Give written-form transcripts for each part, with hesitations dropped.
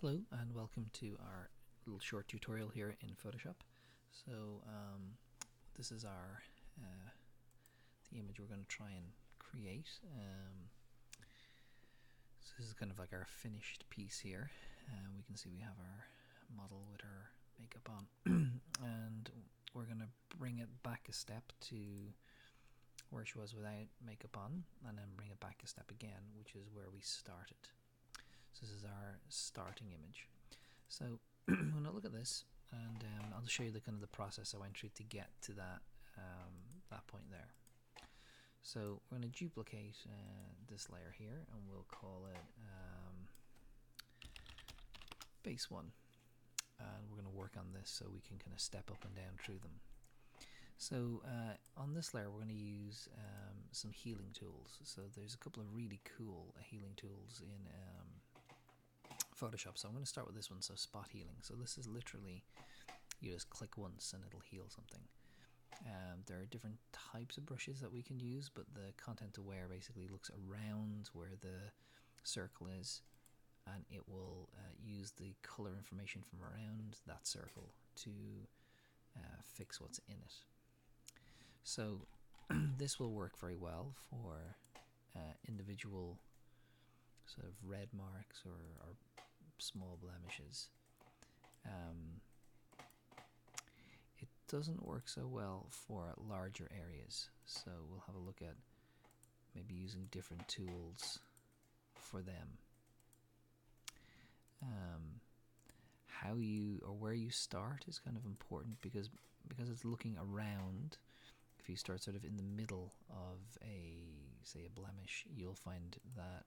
Hello and welcome to our little short tutorial here in Photoshop. So this is our the image we're going to try and create. So this is kind of like our finished piece here. We can see we have our model with her makeup on and we're going to bring it back a step to where she was without makeup on, and then bring it back a step again, which is where we started. So this is our starting image. So I'm going to look at this, and I'll show you the kind of the process I went through to get to that that point there. So we're going to duplicate this layer here, and we'll call it base 1. And we're going to work on this so we can kind of step up and down through them. So on this layer we're going to use some healing tools. So there's a couple of really cool healing tools in Photoshop. So I'm going to start with this one, so spot healing. So this is literally, you just click once and it'll heal something. There are different types of brushes that we can use, but the content aware basically looks around where the circle is, and it will use the color information from around that circle to fix what's in it. So this will work very well for individual sort of red marks or small blemishes. It doesn't work so well for larger areas, so we'll have a look at maybe using different tools for them. How you or where you start is kind of important because it's looking around. If you start sort of in the middle of say a blemish, you'll find that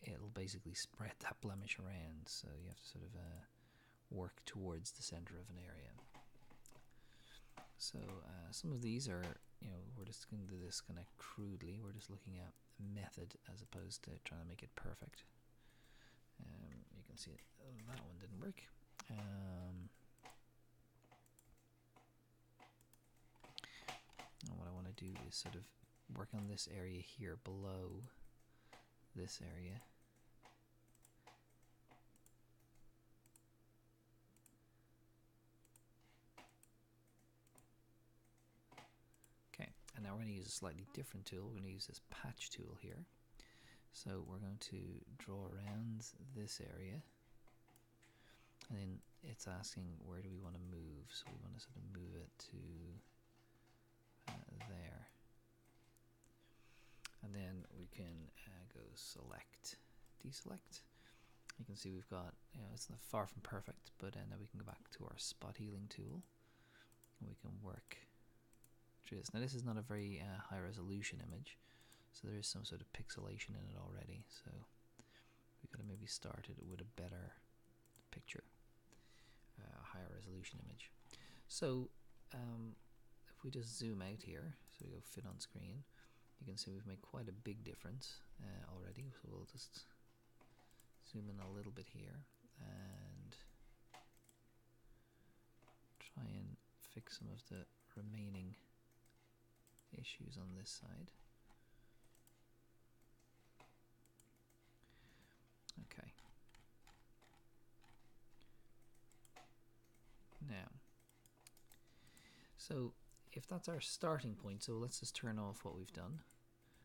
it'll basically spread that blemish around, so you have to sort of work towards the center of an area. So some of these are, we're just going to do this kind of crudely. We're just looking at method as opposed to trying to make it perfect. You can see that one didn't work. And what I want to do is sort of work on this area here below this area. Okay, and now we're going to use a slightly different tool. We're going to use this patch tool here. So we're going to draw around this area, and then it's asking where do we want to move. So we want to sort of move it to there, and then we can go select, deselect. You can see we've got, it's not far from perfect, but now we can go back to our spot healing tool and we can work through this. Now this is not a very high resolution image, so there is some sort of pixelation in it already, so we've got to maybe start it with a better picture, a higher resolution image. So if we just zoom out here, so we go fit on screen, you can see we've made quite a big difference already. So we'll just zoom in a little bit here and try and fix some of the remaining issues on this side. Okay. Now, so if that's our starting point, so let's just turn off what we've done.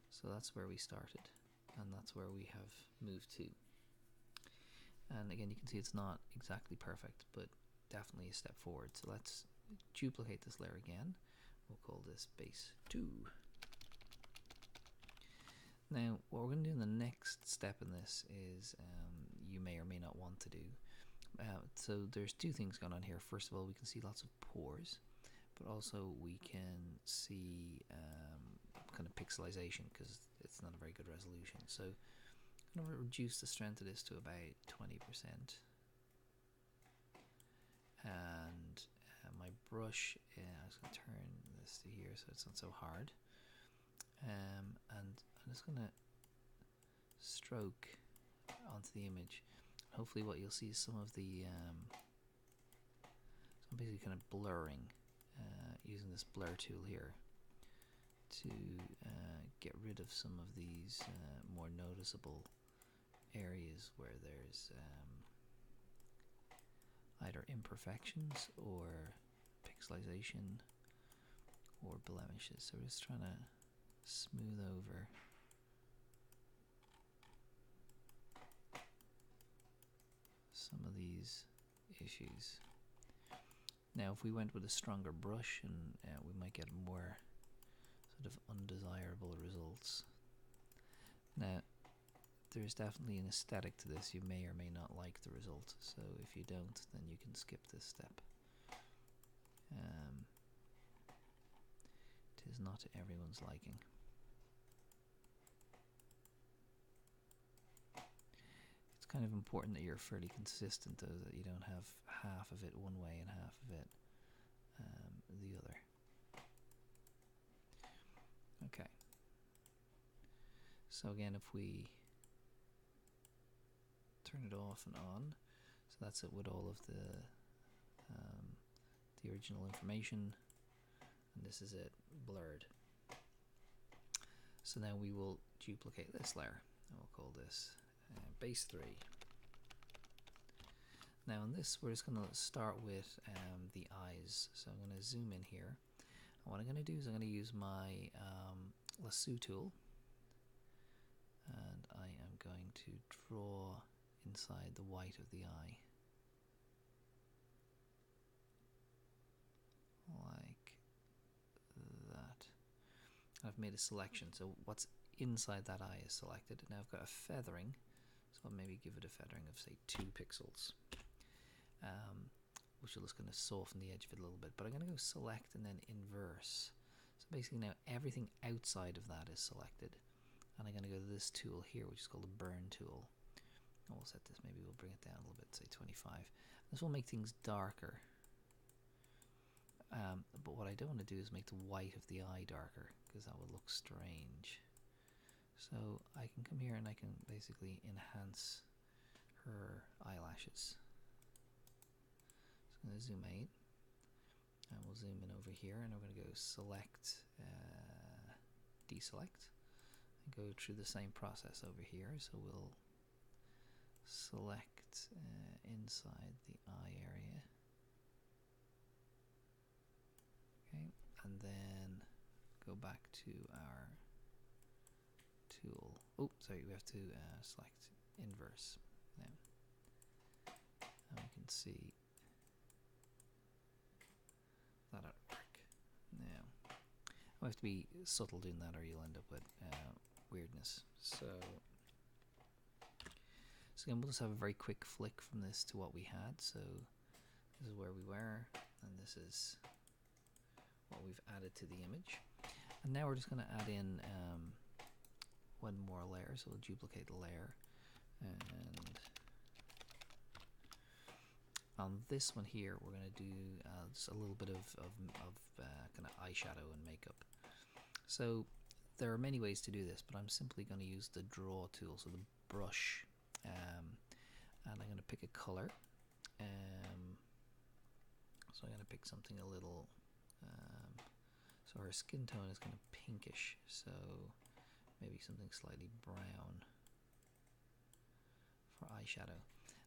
So that's where we started, and that's where we have moved to. And again, you can see it's not exactly perfect, but definitely a step forward. So let's duplicate this layer again. We'll call this base 2. Now, what we're going to do in the next step in this is you may or may not want to do. So there's two things going on here. First of all, we can see lots of pores, but also we can see kind of pixelization because it's not a very good resolution. So I'm going to reduce the strength of this to about 20%. And my brush, I was going to turn this to here so it's not so hard. And I'm just going to stroke onto the image. Hopefully what you'll see is some of the so I'm basically kind of blurring using this blur tool here to get rid of some of these more noticeable areas areas where there's either imperfections or pixelization or blemishes. So we're just trying to smooth over some of these issues. Now if we went with a stronger brush, and we might get more sort of undesirable results. Now there's definitely an aesthetic to this. You may or may not like the result, so if you don't, then you can skip this step. It is not to everyone's liking. It's kind of important that you're fairly consistent, though, that you don't have half of it one way and half of it the other. Okay. So again, if we turn it off and on, so that's it with all of the original information, and this is it blurred. So now we will duplicate this layer, and we'll call this base 3. Now in this, we're just going to start with the eyes. So I'm going to zoom in here, and what I'm going to do is I'm going to use my lasso tool, and I am going to draw inside the white of the eye, like that. I've made a selection, so what's inside that eye is selected. Now I've got a feathering, so I'll maybe give it a feathering of say 2 pixels, which will just going to soften the edge of it a little bit. But I'm going to go select and then inverse. So basically now everything outside of that is selected, and I'm going to go to this tool here, which is called the burn tool. We'll set this, maybe we'll bring it down a little bit, say 25. This will make things darker. But what I don't want to do is make the white of the eye darker, because that would look strange. So I can come here and I can basically enhance her eyelashes. So I'm going to zoom 8, and we'll zoom in over here, and we're going to go select, deselect, and go through the same process over here. So we'll select inside the eye area. Okay, and then go back to our tool. Oh, sorry, we have to select inverse now. And we can see that at work. Now, we have to be subtle doing that, or you'll end up with weirdness. So again, we'll just have a very quick flick from this to what we had. So this is where we were, and this is what we've added to the image. And now we're just going to add in one more layer. So we'll duplicate the layer, and on this one here we're going to do just a little bit of kind of eyeshadow and makeup. So there are many ways to do this, but I'm simply going to use the draw tool, so the brush, and I'm going to pick a color. So I'm going to pick something a little, so her skin tone is kind of pinkish, so maybe something slightly brown for eyeshadow.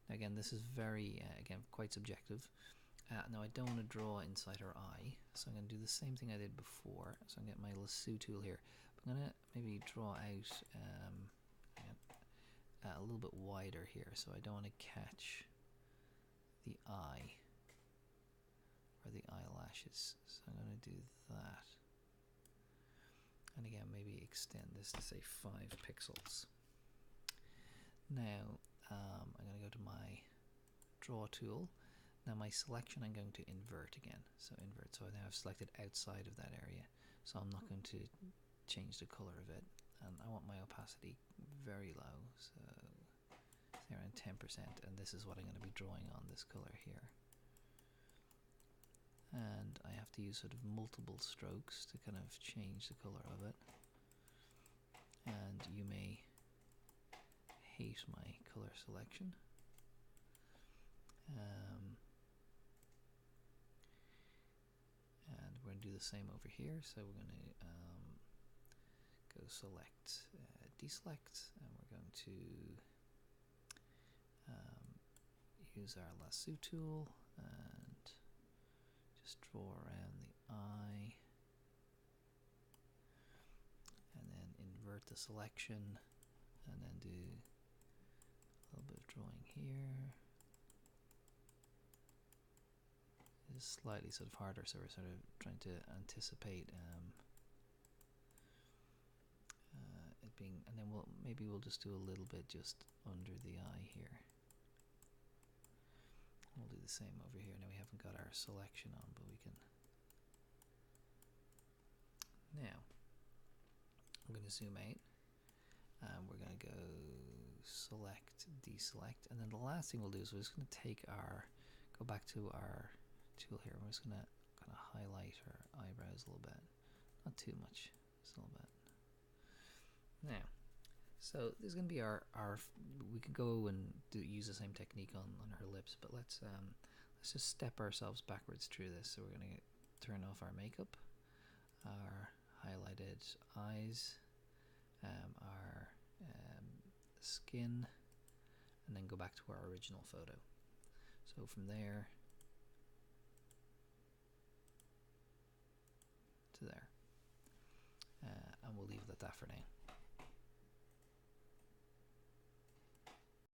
Now again, this is very, again, quite subjective. Now I don't want to draw inside her eye, so I'm going to do the same thing I did before. So I'm going to get my lasso tool here. I'm going to maybe draw out a little bit wider here, so I don't want to catch the eye or the eyelashes. So I'm going to do that. And again, maybe extend this to say 5 pixels. Now I'm going to go to my draw tool. Now my selection I'm going to invert again. So invert, so now I've selected outside of that area. So I'm not going to change the color of it. And I want my opacity very low, so say around 10%, and this is what I'm going to be drawing on, this color here. And I have to use sort of multiple strokes to kind of change the color of it. And you may hate my color selection. And we're going to do the same over here, so we're going to go select, deselect, and we're going to use our lasso tool and just draw around the eye, and then invert the selection, and then do a little bit of drawing here. It's slightly sort of harder, so we're sort of trying to anticipate it being, and then we'll just do a little bit just under the eye here. We'll do the same over here. Now we haven't got our selection on, but we can. Now I'm going to zoom out, and we're going to go select, deselect, and then the last thing we'll do is we're just going to go back to our tool here. We're just going to kind of highlight our eyebrows a little bit, not too much, just a little bit. Now, so this is going to be our we could go and use the same technique on her lips, but let's just step ourselves backwards through this. So we're going to turn off our makeup, our highlighted eyes, our skin, and then go back to our original photo. So from there to there, and we'll leave it at that for now.